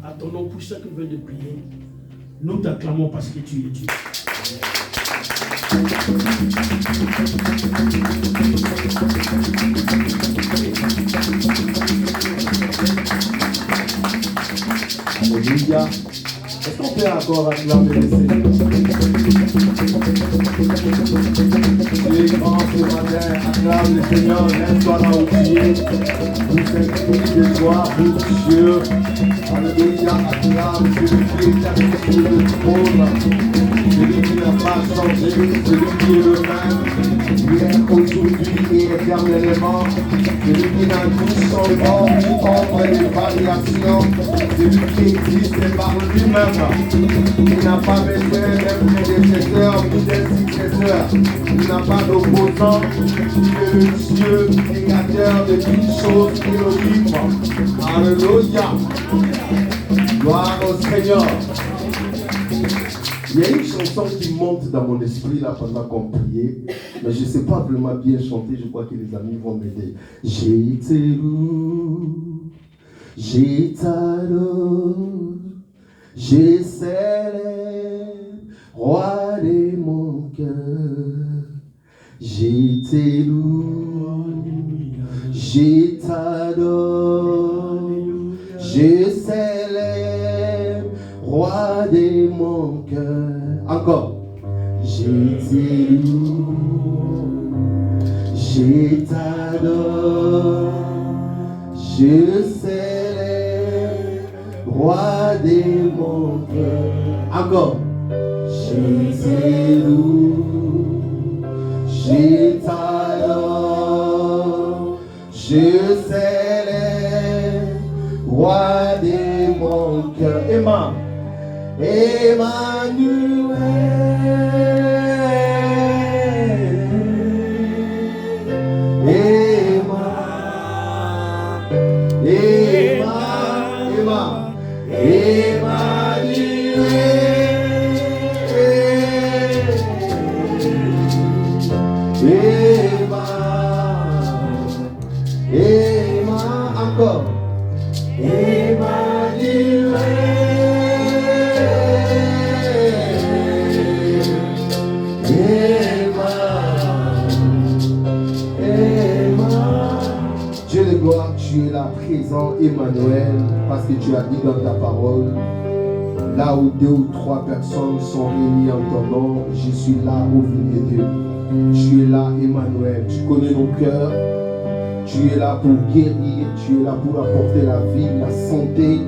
à ton nom pour ceux qui veulent de prier. Nous t'acclamons parce que tu es Dieu. Alléluia. Est-ce qu'on peut encore acclamer le Seigneur? Tu es grand ce matin, acclame le Seigneur, laisse-toi là où tu es. Nous s'inspire de toi pour Dieu. Alléluia, acclame celui qui est assis sur le trône. Celui qui n'a pas changé, celui qui est le même, hier, aujourd'hui et éternellement. Celui qui n'a ni changement, ni ombre ni variation. Celui qui existe par lui-même. Il n'a pas besoin d'un prédécesseur ni d'un successeur. Il n'a pas d'opposant. Il est le Dieu créateur de toutes choses et le libre. Alléluia. Gloire au Seigneur. Il y a une chanson qui monte dans mon esprit là pendant qu'on priait, mais je ne sais pas vraiment bien chanter, je crois que les amis vont m'aider. Je te loue, je t'adore, je célèbre, roi de mon cœur. Je te loue, je t'adore, je célèbre, roi de mon cœur. Encore. Je te loue, je t'adore, je célèbre, roi de mon cœur. Encore. Je te loue, je t'adore, je célèbre, roi de mon cœur. Emmanuel, encore. Dieu de gloire, tu es là présent, Emmanuel, parce que tu as dit dans ta parole, là où 2 ou 3 personnes sont réunies en ton nom, je suis là au milieu d'eux. Tu es là, Emmanuel, tu connais nos cœurs, tu es là pour guérir, tu es là pour apporter la vie, la santé,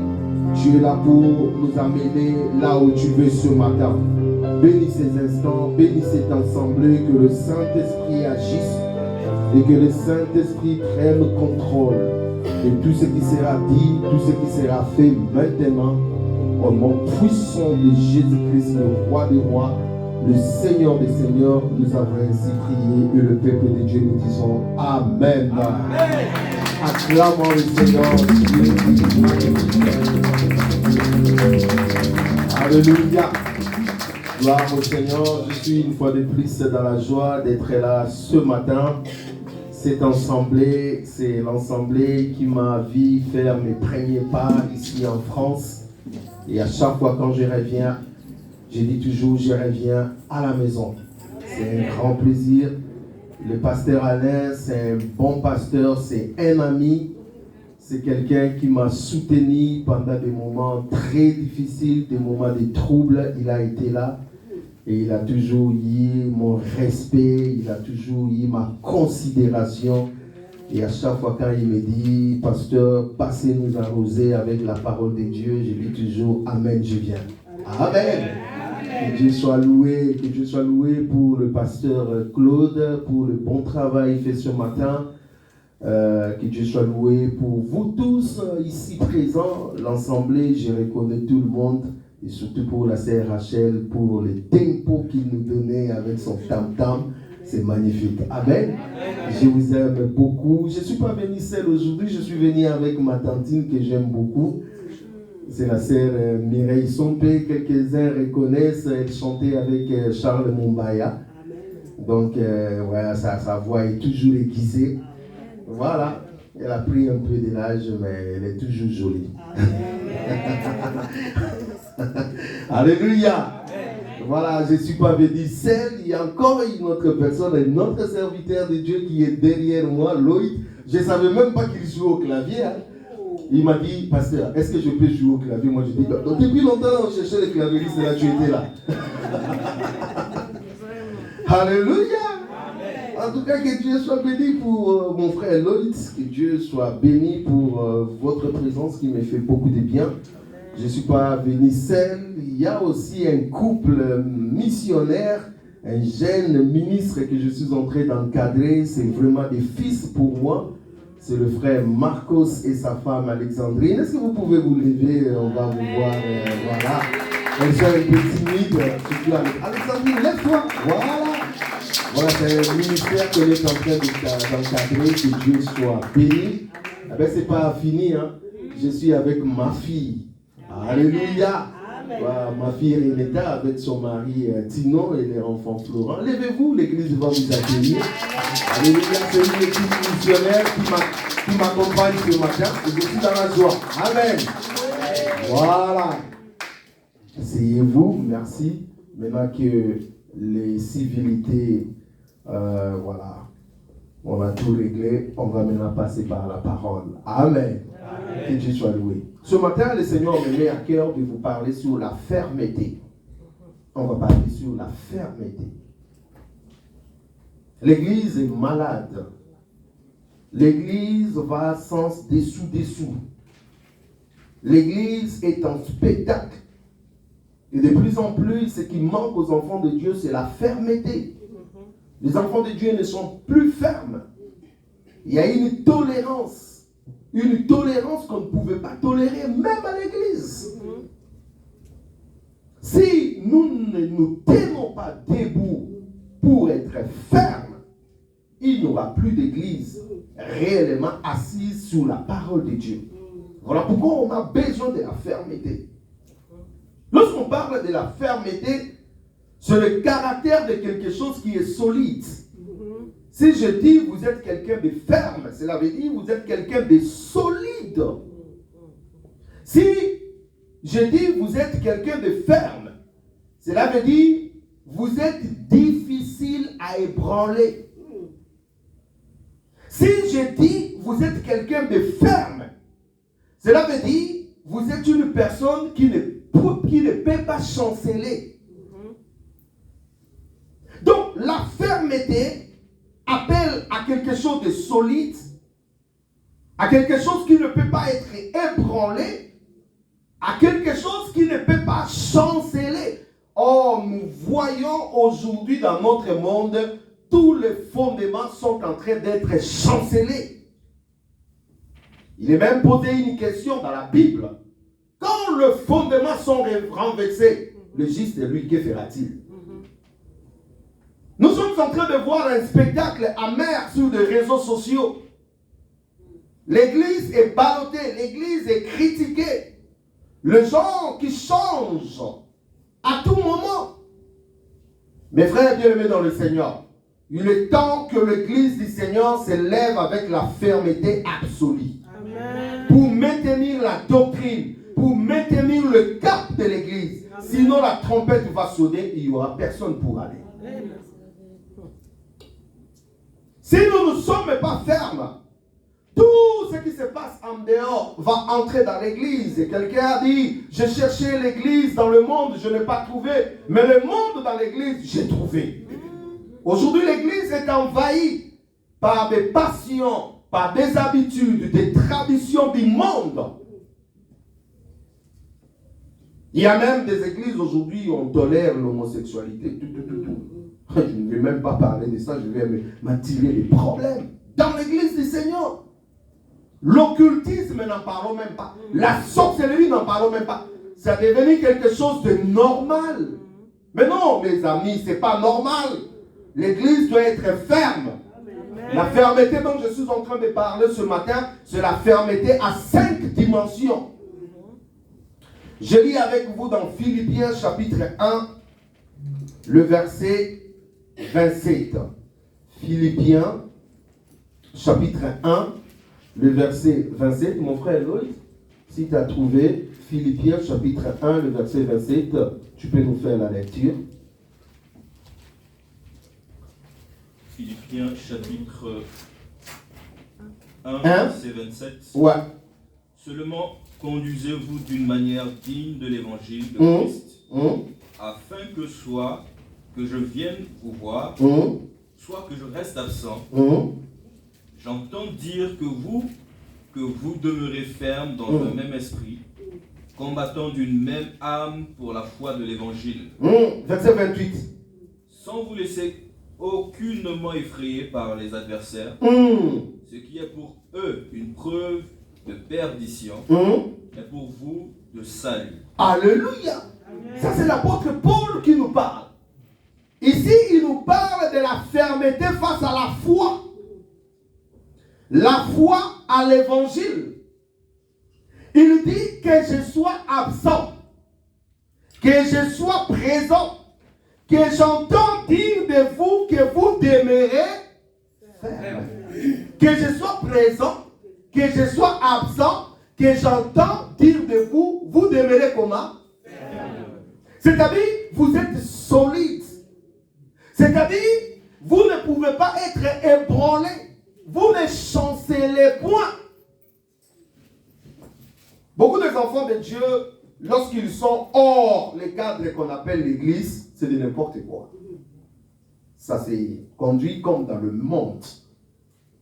tu es là pour nous amener là où tu veux ce matin. Bénis ces instants, bénis cet ensemble, que le Saint-Esprit agisse et que le Saint-Esprit prenne contrôle de tout ce qui sera dit, tout ce qui sera fait maintenant, au nom puissant de Jésus-Christ, le roi des rois, le Seigneur des seigneurs. Nous avons ainsi prié et le peuple de Dieu nous disons Amen. Amen. Acclamons le Seigneur. Alléluia. Gloire au Seigneur. Je suis une fois de plus dans la joie d'être là ce matin. Cette assemblée, c'est l'assemblée qui m'a vu faire mes premiers pas ici en France. Et à chaque fois quand je reviens, je dis toujours, je reviens à la maison. C'est un grand plaisir. Le pasteur Alain, c'est un bon pasteur, c'est un ami. C'est quelqu'un qui m'a soutenu pendant des moments très difficiles, des moments de troubles. Il a été là. Et il a toujours eu mon respect, il a toujours eu ma considération. Et à chaque fois quand il me dit, pasteur, passez-nous arroser avec la parole de Dieu, je dis toujours, Amen, je viens. Amen. Que Dieu soit loué, que Dieu soit loué pour le pasteur Claude, pour le bon travail fait ce matin. Que Dieu soit loué pour vous tous ici présents. L'assemblée, je reconnais tout le monde. Et surtout pour la sœur Rachel, pour les tempos qu'il nous donnait avec son tam-tam. C'est magnifique. Amen. Je vous aime beaucoup. Je ne suis pas venu seul aujourd'hui, je suis venu avec ma tantine que j'aime beaucoup. C'est la sœur Mireille Sompé. Quelques-uns reconnaissent, elle chantait avec Charles Mumbaya. Donc, ouais, sa voix est toujours aiguisée. Voilà. Elle a pris un peu de l'âge, mais elle est toujours jolie. Alléluia. Voilà, je ne suis pas venu seul. Il y a encore une autre personne, un autre serviteur de Dieu qui est derrière moi, Loïc. Je ne savais même pas qu'il jouait au clavier. Hein. Il m'a dit, pasteur, est-ce que je peux jouer au clavier? Moi, je dis, donc, depuis longtemps, on cherchait les clavéristes, là, tu étais là. Alléluia. En tout cas, que Dieu soit béni pour mon frère Loïc, que Dieu soit béni pour votre présence qui me fait beaucoup de bien. Je ne suis pas venu seul. Il y a aussi un couple missionnaire, un jeune ministre que je suis en train d'encadrer. C'est vraiment des fils pour moi. C'est le frère Marcos et sa femme Alexandrine. Est-ce que vous pouvez vous lever? On va vous voir. Voilà. Elles sont un peu timides. Alexandrine, lève-toi. Voilà. Voilà, c'est un ministère qu'on est en train d'encadrer. Que Dieu soit béni. Eh bien, ce n'est pas fini. Hein. Je suis avec ma fille. Alléluia. Voilà, ma fille Renata avec son mari Tino et les enfants Florent. Levez-vous, l'église va vous accueillir. Alléluia, c'est une équipe missionnaire qui m'accompagne ce matin. Et je suis dans la joie. Amen. Voilà. Asseyez-vous, merci. Maintenant que les civilités, voilà, on a tout réglé, on va maintenant passer par la parole. Amen. Que Dieu soit loué. Ce matin, le Seigneur me met à cœur de vous parler sur la fermeté. On va parler sur la fermeté. L'église est malade. L'église va sens dessous. L'église est en spectacle. Et de plus en plus, ce qui manque aux enfants de Dieu, c'est la fermeté. Les enfants de Dieu ne sont plus fermes. Il y a une tolérance qu'on ne pouvait pas tolérer même à l'église. Si nous ne nous tenons pas debout pour être fermes, il n'y aura plus d'église réellement assise sur la parole de Dieu. Voilà pourquoi on a besoin de la fermeté. Lorsqu'on parle de la fermeté, c'est le caractère de quelque chose qui est solide. Si je dis vous êtes quelqu'un de ferme, cela veut dire vous êtes quelqu'un de solide. Si je dis vous êtes quelqu'un de ferme, cela veut dire vous êtes difficile à ébranler. Si je dis vous êtes quelqu'un de ferme, cela veut dire vous êtes une personne qui ne peut pas chanceler. Donc la fermeté appelle à quelque chose de solide, à quelque chose qui ne peut pas être ébranlé, à quelque chose qui ne peut pas chanceler. Or, nous voyons aujourd'hui dans notre monde, tous les fondements sont en train d'être chancelés. Il est même posé une question dans la Bible. Quand les fondements sont renversés, le juste est lui, que fera-t-il? Nous sommes en train de voir un spectacle amer sur les réseaux sociaux. L'église est ballottée, l'église est critiquée. Les gens qui changent à tout moment. Mes frères bien-aimés dans le Seigneur, il est temps que l'église du Seigneur se lève avec la fermeté absolue. Amen. Pour maintenir la doctrine, pour maintenir le cap de l'église. Amen. Sinon la trompette va sonner et il n'y aura personne pour aller. Amen. Si nous ne sommes pas fermes, tout ce qui se passe en dehors va entrer dans l'église. Et quelqu'un a dit, j'ai cherché l'église dans le monde, je n'ai pas trouvé. Mais le monde dans l'église, j'ai trouvé. Aujourd'hui, l'église est envahie par des passions, par des habitudes, des traditions du monde. Il y a même des églises aujourd'hui où on tolère l'homosexualité. Je ne vais même pas parler de ça, je vais m'attirer les problèmes. Dans l'église du Seigneur, l'occultisme, n'en parlons même pas. La sorcellerie, n'en parlons même pas. Ça est devenu quelque chose de normal. Mais non, mes amis, ce n'est pas normal. L'église doit être ferme. Amen. La fermeté dont je suis en train de parler ce matin, c'est la fermeté à 5 dimensions. Je lis avec vous dans Philippiens chapitre 1, le verset 27. Si tu as trouvé Philippiens chapitre 1, le verset 27, tu peux nous faire la lecture. Philippiens chapitre 1, Hein? verset 27. Ouais. Seulement conduisez-vous d'une manière digne de l'évangile de Christ, afin que soit que je vienne vous voir, soit que je reste absent. J'entends dire que vous demeurez ferme dans un même esprit, combattant d'une même âme pour la foi de l'évangile. Verset 28. Sans vous laisser aucunement effrayer par les adversaires, ce qui est pour eux une preuve de perdition, est pour vous de salut. Alléluia. Ça c'est l'apôtre Paul qui nous parle. Ici, il nous parle de la fermeté face à la foi. La foi à l'évangile. Il dit que je sois absent, que je sois présent, que j'entends dire de vous que vous demeurez ferme. Que je sois présent, que je sois absent, que j'entends dire de vous, vous demeurez comment? C'est-à-dire, vous êtes solide. C'est-à-dire, vous ne pouvez pas être ébranlé. Vous ne chancelez point. Beaucoup des enfants de Dieu, lorsqu'ils sont hors les cadres qu'on appelle l'église, c'est de n'importe quoi. Ça s'est conduit comme dans le monde.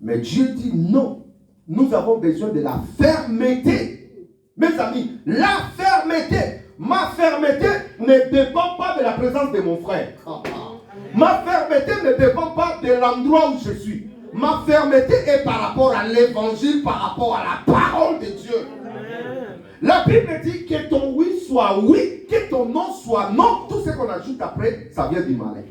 Mais Dieu dit non. Nous avons besoin de la fermeté. Mes amis, la fermeté. Ma fermeté ne dépend pas de la présence de mon frère. Ma fermeté ne dépend pas de l'endroit où je suis. Ma fermeté est par rapport à l'évangile, par rapport à la parole de Dieu. La Bible dit que ton oui soit oui, que ton non soit non. Tout ce qu'on ajoute après, ça vient du malin.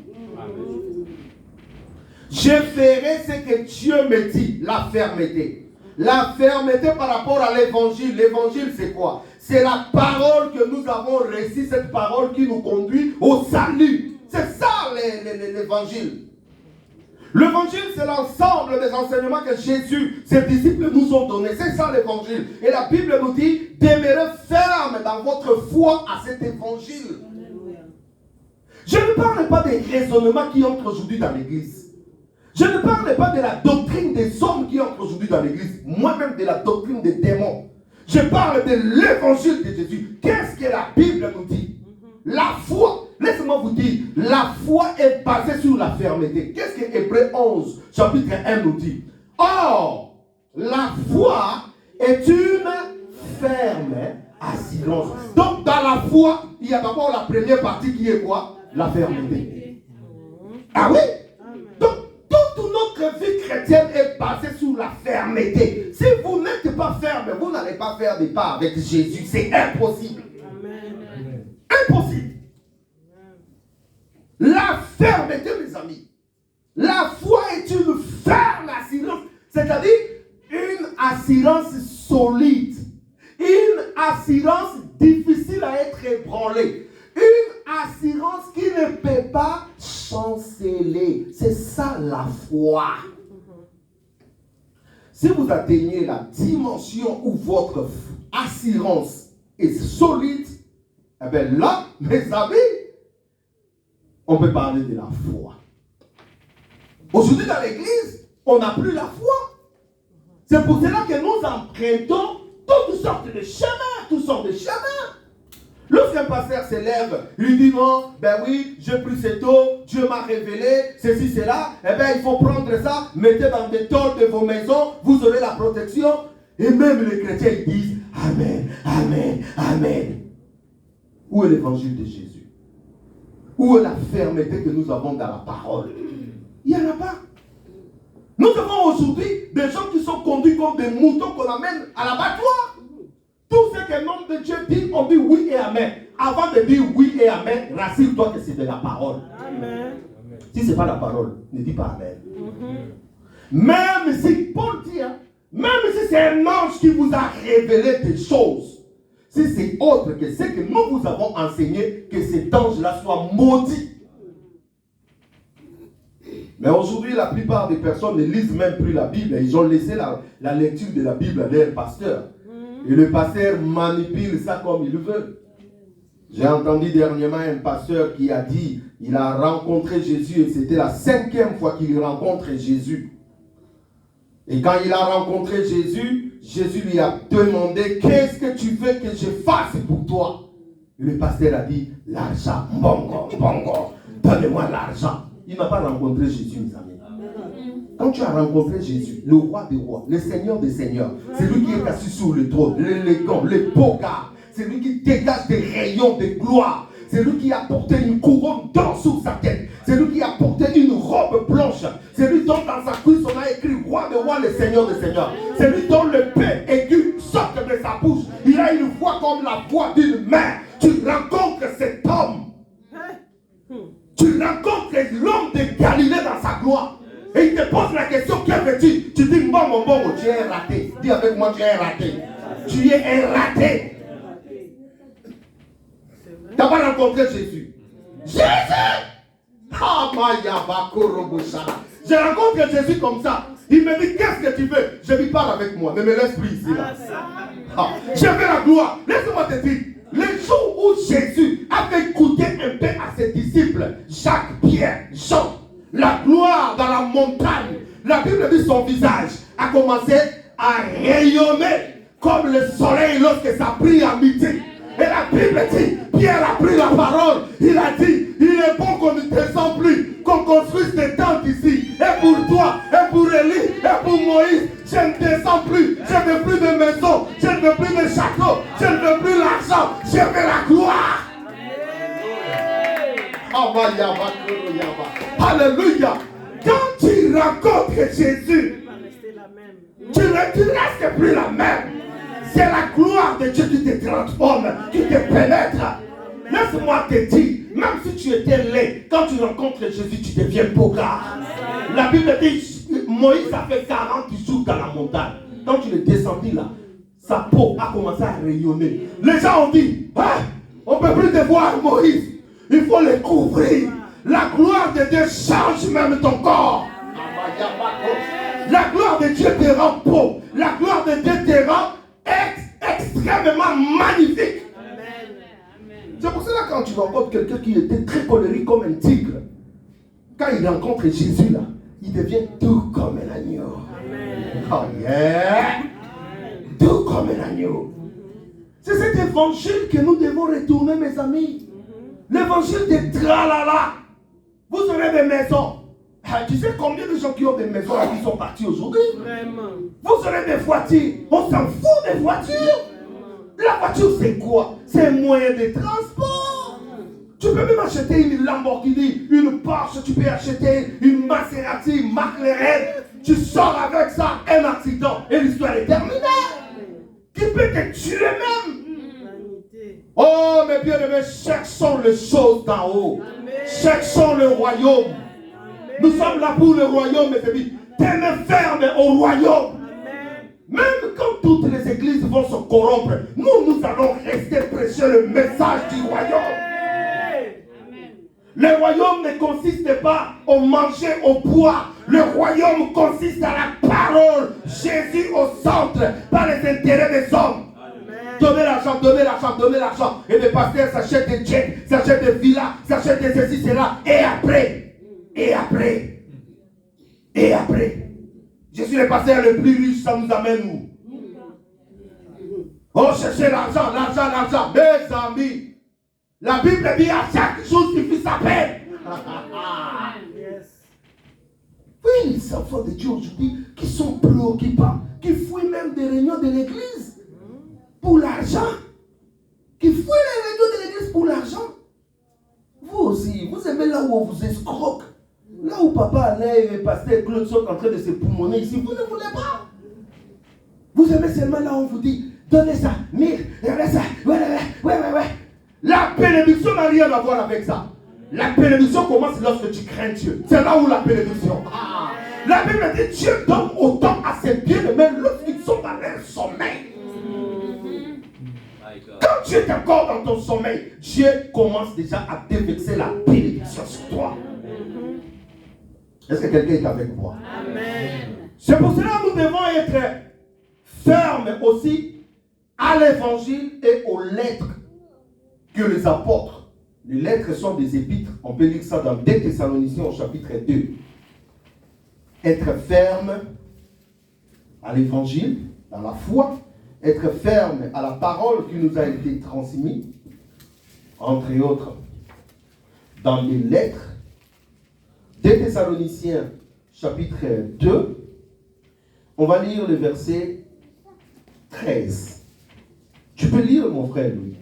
Je ferai ce que Dieu me dit, la fermeté. La fermeté par rapport à l'évangile. L'évangile, c'est quoi? C'est la parole que nous avons reçue, cette parole qui nous conduit au salut. C'est ça l'évangile. L'évangile, c'est l'ensemble des enseignements que Jésus, ses disciples nous ont donnés. C'est ça l'évangile. Et la Bible nous dit, demeurez ferme dans votre foi à cet évangile. Je ne parle pas des raisonnements qui entrent aujourd'hui dans l'église. Je ne parle pas de la doctrine des hommes qui entrent aujourd'hui dans l'église. Moi-même de la doctrine des démons. Je parle de l'évangile de Jésus. Qu'est-ce que la Bible nous dit? La foi. Laissez-moi vous dire, la foi est basée sur la fermeté. Qu'est-ce que Hébreux 11, chapitre 1 nous dit? Or, la foi est une ferme assurance. Donc, dans la foi, il y a d'abord la première partie qui est quoi? La fermeté. Ah oui? Donc, toute notre vie chrétienne est basée sur la fermeté. Si vous n'êtes pas ferme, vous n'allez pas faire des pas avec Jésus. C'est impossible. Impossible. La fermeté, mes amis. La foi est une ferme assurance. C'est-à-dire une assurance solide. Une assurance difficile à être ébranlée. Une assurance qui ne peut pas chanceler. C'est ça la foi. Si vous atteignez la dimension où votre assurance est solide, eh bien là, mes amis, on peut parler de la foi. Aujourd'hui dans l'église, on n'a plus la foi. C'est pour cela que nous empruntons toutes sortes de chemins, toutes sortes de chemins. Lorsqu'un pasteur s'élève, il dit non, ben oui, j'ai pris cette eau, Dieu m'a révélé, ceci, cela, eh bien il faut prendre ça, mettez dans des tôles de vos maisons, vous aurez la protection. Et même les chrétiens ils disent Amen, Amen, Amen. Où est l'évangile de Jésus? Où est la fermeté que nous avons dans la parole? Il n'y en a pas. Nous avons aujourd'hui des gens qui sont conduits comme des moutons qu'on amène à l'abattoir. Tout ce que le nom de Dieu dit, on dit oui et amen. Avant de dire oui et amen, rassure-toi que c'est de la parole. Amen. Si ce n'est pas la parole, ne dis pas amen. Même si, Paul dit, même si c'est un ange qui vous a révélé des choses, si c'est autre que ce que nous vous avons enseigné, que cet ange-là soit maudit. Mais aujourd'hui, la plupart des personnes ne lisent même plus la Bible. Ils ont laissé la lecture de la Bible à leur pasteur. Et le pasteur manipule ça comme il veut. J'ai entendu dernièrement un pasteur qui a dit, il a rencontré Jésus et c'était la 5e fois qu'il rencontre Jésus. Et quand il a rencontré Jésus, Jésus lui a demandé, qu'est-ce que tu veux que je fasse pour toi? Et le pasteur a dit, l'argent, bongo, bongo, donne-moi l'argent. Il n'a pas rencontré Jésus, mes amis. Quand tu as rencontré Jésus, le roi des rois, le seigneur des seigneurs, c'est lui qui est assis sur le trône, l'élégant, le beau gars, c'est lui qui dégage des rayons de gloire, c'est lui qui a porté une couronne d'or sur sa tête, c'est lui qui a porté une robe blanche, c'est lui dont dans sa cuisse on a écrit roi des rois, le seigneur des seigneurs, c'est lui dont le paix aigu sort de sa bouche, il a une voix comme la voix d'une mère. Tu rencontres cet homme, tu rencontres l'homme de Galilée dans sa gloire. Et il te pose la question, que veux-tu? Tu dis, bon, tu es un raté. Dis avec moi, tu es un raté. Tu es un raté. Tu n'as pas rencontré Jésus. Jésus! Je rencontre Jésus comme ça. Il me dit, qu'est-ce que tu veux? Je lui parle avec moi. Ne me laisse plus ici. Je veux la gloire. Laisse-moi te dire. Le jour où Jésus avait goûté un peu à ses disciples, Jacques, Pierre, Jean, la gloire dans la montagne, la Bible dit son visage a commencé à rayonner comme le soleil lorsque ça brille à midi. Et la Bible dit, Pierre a pris la parole, il a dit, il est bon qu'on ne descende plus, qu'on construise des tentes ici. Et pour toi, et pour Élie, et pour Moïse, je ne descends plus, je ne veux plus de maison, je ne veux plus de château, je ne veux plus l'argent, je veux la gloire. Alléluia. Quand tu rencontres Jésus, tu ne restes plus la même. C'est la gloire de Dieu qui te transforme, qui te pénètre. Laisse-moi te dire, même si tu étais laid, quand tu rencontres Jésus, tu deviens beau gars. La Bible dit, Moïse a fait 40 jours dans la montagne. Quand tu es descendu là, sa peau a commencé à rayonner. Les gens ont dit, ah, on ne peut plus te voir Moïse. Il faut le couvrir. La gloire de Dieu change même ton corps. La gloire de Dieu te rend beau. La gloire de Dieu te rend extrêmement magnifique. C'est pour cela quand tu rencontres quelqu'un qui était très colérique comme un tigre, quand il rencontre Jésus là, il devient doux comme un agneau. Oh yeah! Doux comme un agneau. C'est cet évangile que nous devons retourner, mes amis. L'évangile de tralala. Vous aurez des maisons. Tu sais combien de gens qui ont des maisons là, qui sont partis aujourd'hui? Vous aurez des voitures. On s'en fout des voitures. La voiture c'est quoi? C'est un moyen de transport. Tu peux même acheter une Lamborghini, une Porsche, tu peux acheter une Maserati, une McLaren. Tu sors avec ça, un accident et l'histoire est terminée. Qui peut te tuer même? Oh mes bien-aimés, cherchons les choses d'en haut. Cherchons le royaume. Nous sommes là pour le royaume, mes amis. Tenez ferme au royaume. Même quand toutes les églises vont se corrompre, nous allons rester prêcher le message du royaume. Le royaume ne consiste pas au manger, au boire. Le royaume consiste à la parole. Jésus au centre, pas les intérêts des hommes. Donnez l'argent, donnez l'argent, donnez l'argent. Et les pasteurs s'achètent des jets, s'achètent des villas, s'achètent des ceci, cela. Et après. Je suis le pasteur le plus riche, ça nous amène où? Oh, cherchez l'argent. Mes amis, la Bible dit à chaque jour suffit sa peine. Oui, les enfants de Dieu aujourd'hui qui sont préoccupants, qui fouillent même des réunions de l'église pour l'argent. Qui fouillent les réunions de l'église pour l'argent. Vous aussi, vous aimez là où on vous escroque. Là où papa Alain et pasteur Claude sont en train de se poumonner ici, vous ne voulez pas. Vous aimez seulement là où on vous dit, donnez ça, mire, donnez ça, ouais. La bénédiction n'a rien à voir avec ça. La bénédiction commence lorsque tu crains Dieu. C'est là où la bénédiction. La Bible dit, Dieu donne autant à ses bien-aimés lorsqu'ils sont dans leur sommeil. Quand tu es encore dans ton sommeil, Dieu commence déjà à déverser la bénédiction sur toi. Est-ce que quelqu'un est avec moi? Amen. C'est pour cela que nous devons être fermes aussi à l'évangile et aux lettres que les apôtres, les lettres sont des épîtres, on peut lire ça dans 2 Thessaloniciens au chapitre 2. Être ferme à l'évangile, dans la foi, être ferme à la parole qui nous a été transmise, entre autres, dans les lettres. 2 Thessaloniciens, chapitre 2, on va lire le verset 13. Tu peux lire, mon frère, Louis.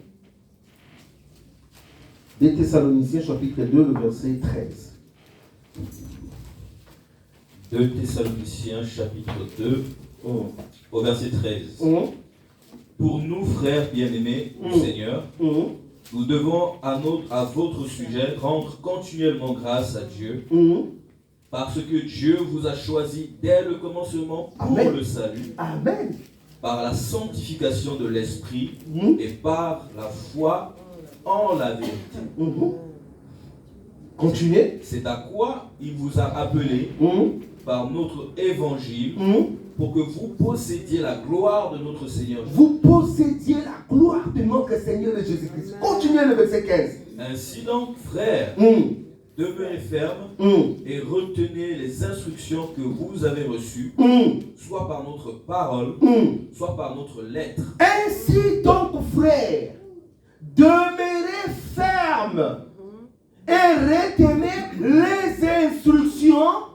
2 Thessaloniciens, chapitre 2, le verset 13. 2 Thessaloniciens, chapitre 2, au verset 13. Pour nous, frères bien-aimés du Seigneur, nous devons à votre sujet rendre continuellement grâce à Dieu, parce que Dieu vous a choisi dès le commencement pour le salut, Amen. par la sanctification de l'Esprit et par la foi en la vérité. Continuez. C'est à quoi il vous a appelé par notre évangile pour que vous possédiez la gloire de notre Seigneur. Vous possédiez la gloire de notre Seigneur Jésus-Christ. Continuez le verset 15. Ainsi donc, frères, demeurez fermes et retenez les instructions que vous avez reçues, soit par notre parole, soit par notre lettre. Ainsi donc, frères, demeurez fermes et retenez les instructions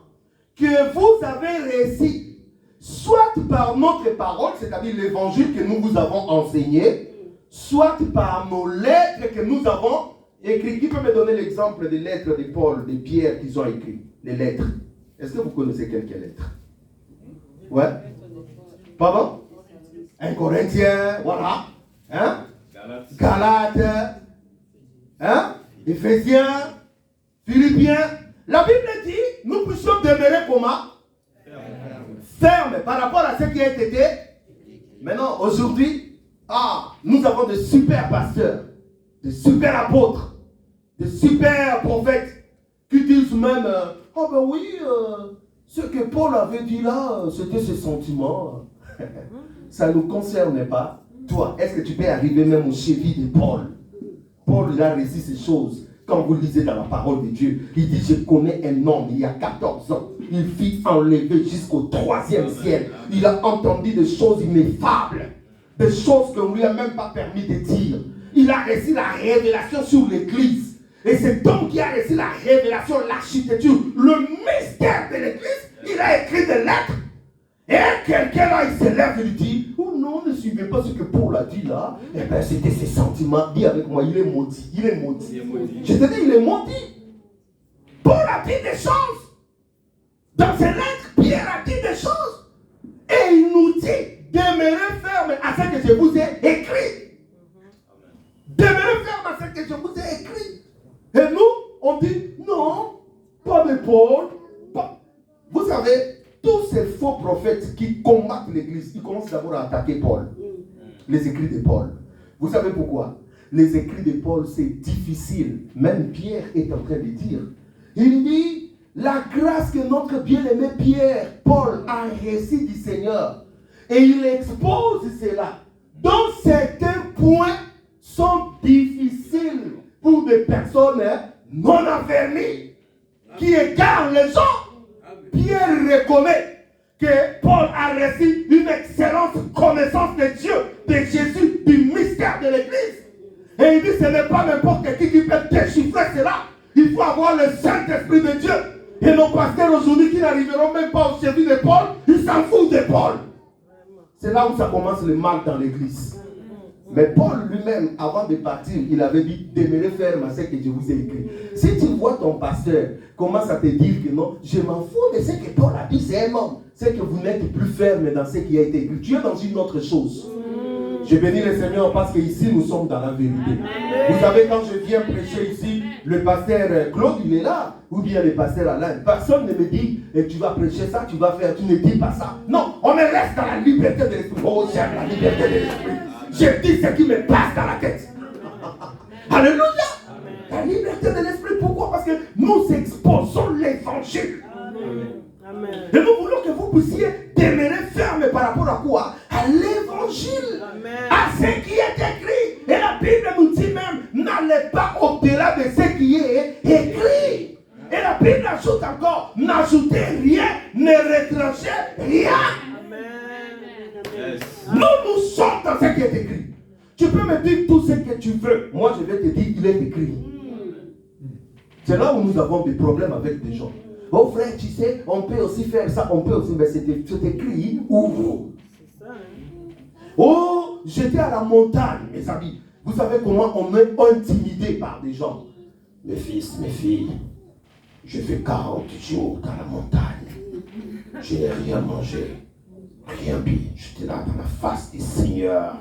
que vous avez reçues, soit par notre parole, c'est-à-dire l'évangile que nous vous avons enseigné, soit par nos lettres que nous avons écrites. Qui peut me donner l'exemple des lettres de Paul, de Pierre qu'ils ont écrites? Les lettres. Est-ce que vous connaissez quelques lettres? Ouais. Pardon? 1 Corinthiens, voilà. Hein? Galates. Hein? Éphésiens. Philippiens. La Bible dit, nous puissions demeurer comment? Ferme par rapport à ce qui a été. Maintenant, aujourd'hui, nous avons de super pasteurs, de super apôtres, de super prophètes qui disent même, ben oui, ce que Paul avait dit là, c'était ses sentiments. Ça ne nous concerne pas. Toi, est-ce que tu peux arriver même aux chevilles de Paul? Paul, il a réussi ces choses. Quand vous lisez dans la parole de Dieu, il dit, je connais un homme, il y a 14 ans. Il fut enlevé jusqu'au 3e ciel. Il a entendu des choses ineffables. Des choses qu'on ne lui a même pas permis de dire. Il a reçu la révélation sur l'église. Et c'est donc qui a reçu la révélation, l'architecture, le mystère de l'église. Il a écrit des lettres. Et quelqu'un là, il se lève et lui dit, oh non, ne suivez pas ce que Paul a dit là. Eh bien, c'était ses sentiments. Dis avec moi, il est maudit. Il est maudit. Je te dis, il est maudit. Paul a dit des choses. Dans ses lettres, Pierre a dit des choses. Et il nous dit, demeurez ferme à ce que je vous ai écrit. Demeurez ferme à ce que je vous ai écrit. Et nous, on dit, non, pas de Paul. Pas. Vous savez, tous ces faux prophètes qui combattent l'église, ils commencent d'abord à attaquer Paul. Les écrits de Paul. Vous savez pourquoi? Les écrits de Paul, c'est difficile. Même Pierre est en train de dire. Il dit, la grâce que notre bien-aimé Pierre, Paul, a reçue du Seigneur. Et il expose cela. Donc certains points sont difficiles pour des personnes non affermies qui égarent les gens. Pierre reconnaît que Paul a reçu une excellente connaissance de Dieu, de Jésus, du mystère de l'église. Et il dit, ce n'est pas n'importe qui peut déchiffrer cela. Il faut avoir le Saint-Esprit de Dieu. Et nos pasteurs aujourd'hui qui n'arriveront même pas au chevilles de Paul, ils s'en foutent de Paul. C'est là où ça commence le mal dans l'église. Mais Paul lui-même, avant de partir, il avait dit, demeurez ferme à ce que je vous ai écrit. Si tu vois ton pasteur commence à te dire que non, je m'en fous de ce que Paul a dit, c'est un homme. C'est que vous n'êtes plus ferme dans ce qui a été écrit. Tu es dans une autre chose. Je bénis le Seigneur parce qu'ici nous sommes dans la vérité. Vous savez, quand je viens prêcher ici, le pasteur Claude, il est là. Ou bien le pasteur Alain. Personne ne me dit, tu vas prêcher ça, tu vas faire, tu ne dis pas ça. Non, on me reste dans la liberté de l'esprit. Oh, j'aime la liberté de l'esprit. Je dis ce qui me passe dans la tête. Alléluia. La liberté de l'esprit, pourquoi? Parce que nous exposons l'évangile. Et nous voulons que vous puissiez demeurer ferme par rapport à quoi? À l'évangile. À n'allez pas au-delà de ce qui est écrit. Et la Bible ajoute encore, n'ajoutez rien, ne retranchez rien. Yes. Nous sommes dans ce qui est écrit. Tu peux me dire tout ce que tu veux. Moi, je vais te dire, il est écrit. C'est là où nous avons des problèmes avec des gens. Oh frère, tu sais, on peut aussi faire ça, on peut aussi, mais c'est écrit où? Oh, j'étais à la montagne, mes amis. Vous savez comment on est intimidé par des gens. Mes fils, mes filles, j'ai fait 40 jours dans la montagne. Je n'ai rien mangé, rien bu. J'étais là dans la face du Seigneur.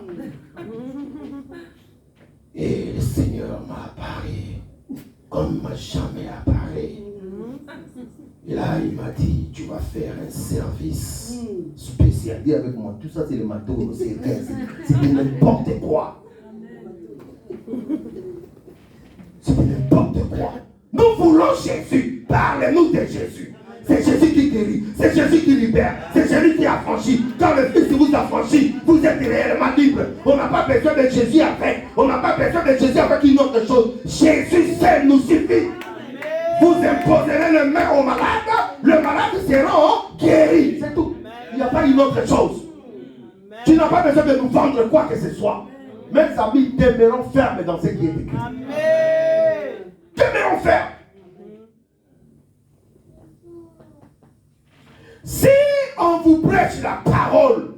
Et le Seigneur m'a apparu comme il m'a jamais apparu. Et là, il m'a dit, tu vas faire un service spécial. Dis avec moi, tout ça c'est le matos, c'est de n'importe quoi. C'est de n'importe quoi. Nous voulons Jésus. Parlez-nous de Jésus. C'est Jésus qui guérit, c'est Jésus qui libère, c'est Jésus qui affranchit. Quand le Fils vous affranchit, vous êtes réellement libre. On n'a pas besoin de Jésus avec. On n'a pas besoin de Jésus avec une autre chose. Jésus seul nous suffit. Vous imposerez les mains au malade, le malade sera guéri. C'est tout. Il n'y a pas une autre chose. Tu n'as pas besoin de nous vendre quoi que ce soit. Mes amis, demeurons fermes dans ce qui est écrit. Demeurons fermes. Si on vous prêche la parole,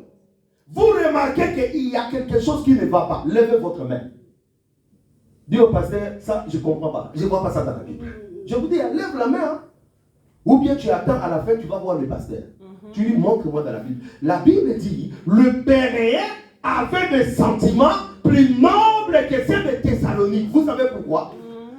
vous remarquez qu'il y a quelque chose qui ne va pas. Levez votre main. Dis au pasteur, ça je ne comprends pas. Je ne vois pas ça dans la Bible. Je vous dis, lève la main. Hein. Ou bien tu attends à la fin, tu vas voir le pasteur. Tu lui montres moi dans la Bible. La Bible dit, le Béréen avait des sentiments plus nobles que ceux de Thessalonique. Vous savez pourquoi?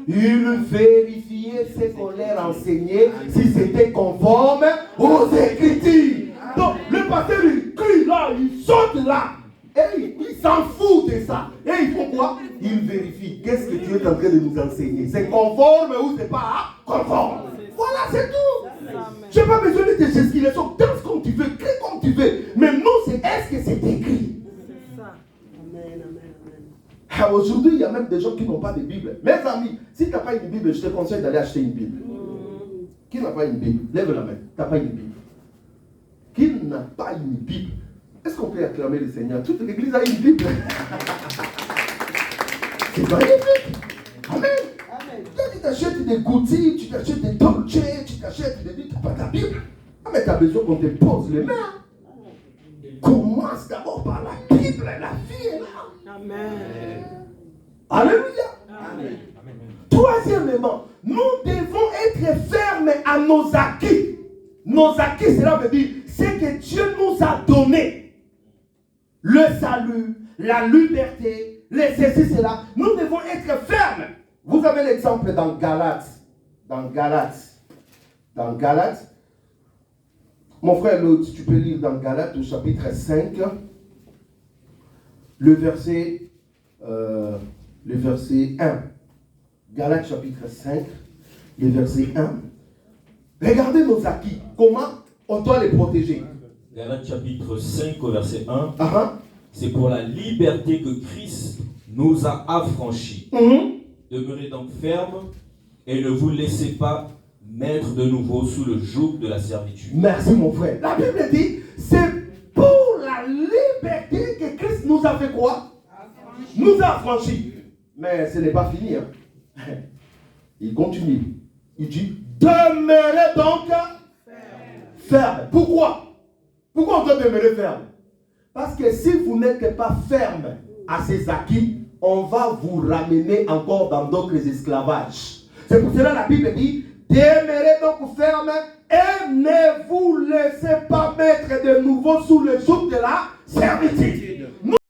Il vérifiait ce qu'on leur enseignait si c'était conforme aux Écritures. Donc le pasteur il crie là, il saute là. Et il s'en fout de ça. Et il faut quoi? Il vérifie. Qu'est-ce que tu es en train de nous enseigner? C'est conforme ou c'est pas conforme? Voilà, c'est tout. Je n'ai pas besoin de te gestionner. Danse comme tu veux, crie comme tu veux. Mais nous, c'est est-ce que c'est écrit? Aujourd'hui, il y a même des gens qui n'ont pas de Bible. Mes amis, si tu n'as pas une Bible, je te conseille d'aller acheter une Bible. Qui n'a pas une Bible? Lève la main. Tu n'as pas une Bible. Qui n'a pas une Bible? Est-ce qu'on peut acclamer le Seigneur? Toute l'église a une Bible. C'est magnifique. Amen. Toi, tu t'achètes des Gucci, tu t'achètes des Dolce, tu t'achètes des... Tu n'as pas ta Bible. Ah, mais tu as besoin qu'on te pose les mains. Commence d'abord par la Bible. La vie est là. Amen. Alléluia. Amen. Troisièmement, nous devons être fermes à nos acquis. Nos acquis, cela veut dire ce que Dieu nous a donné. Le salut, la liberté, les ceci, cela. Nous devons être fermes. Vous avez l'exemple dans Galates. Dans Galates. Mon frère Lod, tu peux lire dans Galates au chapitre 5, le verset 1. Galates chapitre 5, le verset 1. Regardez nos acquis. Comment on doit les protéger? Galates chapitre 5 au verset 1. C'est pour la liberté que Christ nous a affranchis. Demeurez donc fermes et ne vous laissez pas mettre de nouveau sous le joug de la servitude. Merci mon frère. La Bible dit, c'est pour la liberté que Christ nous a fait quoi? Nous a affranchis. Mais ce n'est pas fini. Hein. Il continue. Il dit, demeurez donc ferme. Pourquoi? Pourquoi on doit demeurer ferme? Parce que si vous n'êtes pas ferme à ces acquis, on va vous ramener encore dans d'autres esclavages. C'est pour cela que la Bible dit, demeurez donc ferme et ne vous laissez pas mettre de nouveau sous le joug de la servitude.